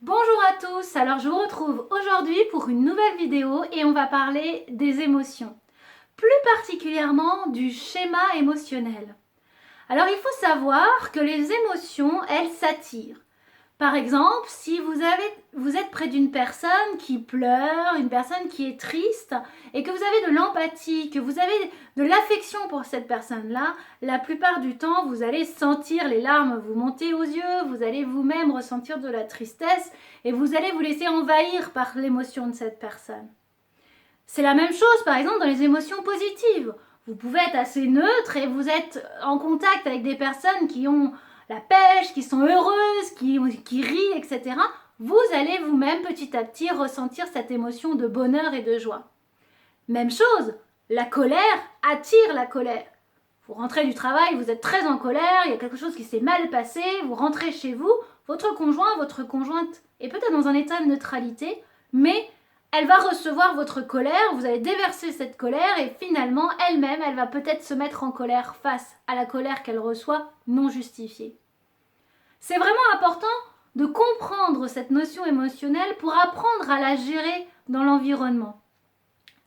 Bonjour à tous, alors je vous retrouve aujourd'hui pour une nouvelle vidéo et on va parler des émotions, plus particulièrement du schéma émotionnel. Alors il faut savoir que les émotions, elles s'attirent. Par exemple, si vous êtes près d'une personne qui pleure, une personne qui est triste, et que vous avez de l'empathie, que vous avez de l'affection pour cette personne-là, la plupart du temps, vous allez sentir les larmes vous monter aux yeux, vous allez vous-même ressentir de la tristesse, et vous allez vous laisser envahir par l'émotion de cette personne. C'est la même chose, par exemple, dans les émotions positives. Vous pouvez être assez neutre et vous êtes en contact avec des personnes qui ont la pêche, qui sont heureuses, qui rient, etc. Vous allez vous-même petit à petit ressentir cette émotion de bonheur et de joie. Même chose, la colère attire la colère. Vous rentrez du travail, vous êtes très en colère, il y a quelque chose qui s'est mal passé, vous rentrez chez vous, votre conjoint, votre conjointe est peut-être dans un état de neutralité, mais elle va recevoir votre colère, vous allez déverser cette colère et finalement elle-même, elle va peut-être se mettre en colère face à la colère qu'elle reçoit non justifiée. C'est vraiment important de comprendre cette notion émotionnelle pour apprendre à la gérer dans l'environnement.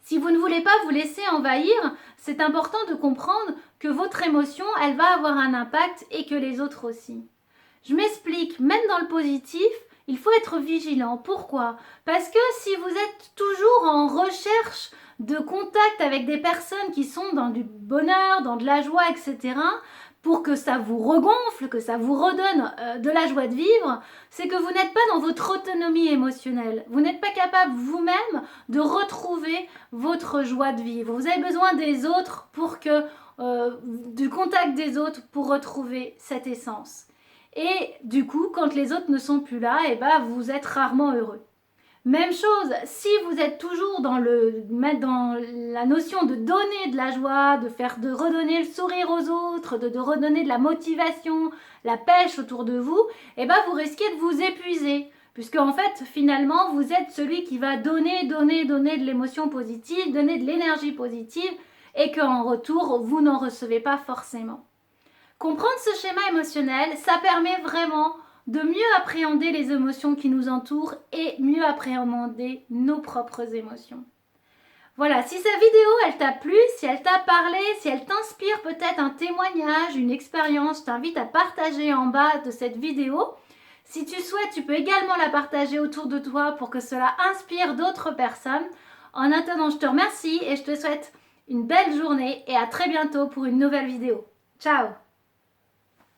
Si vous ne voulez pas vous laisser envahir, c'est important de comprendre que votre émotion, elle va avoir un impact et que les autres aussi. Je m'explique, même dans le positif, il faut être vigilant. Pourquoi? Parce que si vous êtes toujours en recherche de contact avec des personnes qui sont dans du bonheur, dans de la joie, etc., pour que ça vous regonfle, que ça vous redonne de la joie de vivre, c'est que vous n'êtes pas dans votre autonomie émotionnelle. Vous n'êtes pas capable vous-même de retrouver votre joie de vivre. Vous avez besoin des autres pour que, du contact des autres pour retrouver cette essence. Et du coup, quand les autres ne sont plus là, et ben, vous êtes rarement heureux. Même chose, si vous êtes toujours dans la notion de donner de la joie, de redonner le sourire aux autres, de redonner de la motivation, la pêche autour de vous, et ben vous risquez de vous épuiser. Puisque en fait, finalement, vous êtes celui qui va donner de l'émotion positive, donner de l'énergie positive, et qu'en retour, vous n'en recevez pas forcément. Comprendre ce schéma émotionnel, ça permet vraiment de mieux appréhender les émotions qui nous entourent et mieux appréhender nos propres émotions. Voilà, si cette vidéo elle t'a plu, si elle t'a parlé, si elle t'inspire peut-être un témoignage, une expérience, je t'invite à partager en bas de cette vidéo. Si tu souhaites, tu peux également la partager autour de toi pour que cela inspire d'autres personnes. En attendant, je te remercie et je te souhaite une belle journée et à très bientôt pour une nouvelle vidéo. Ciao!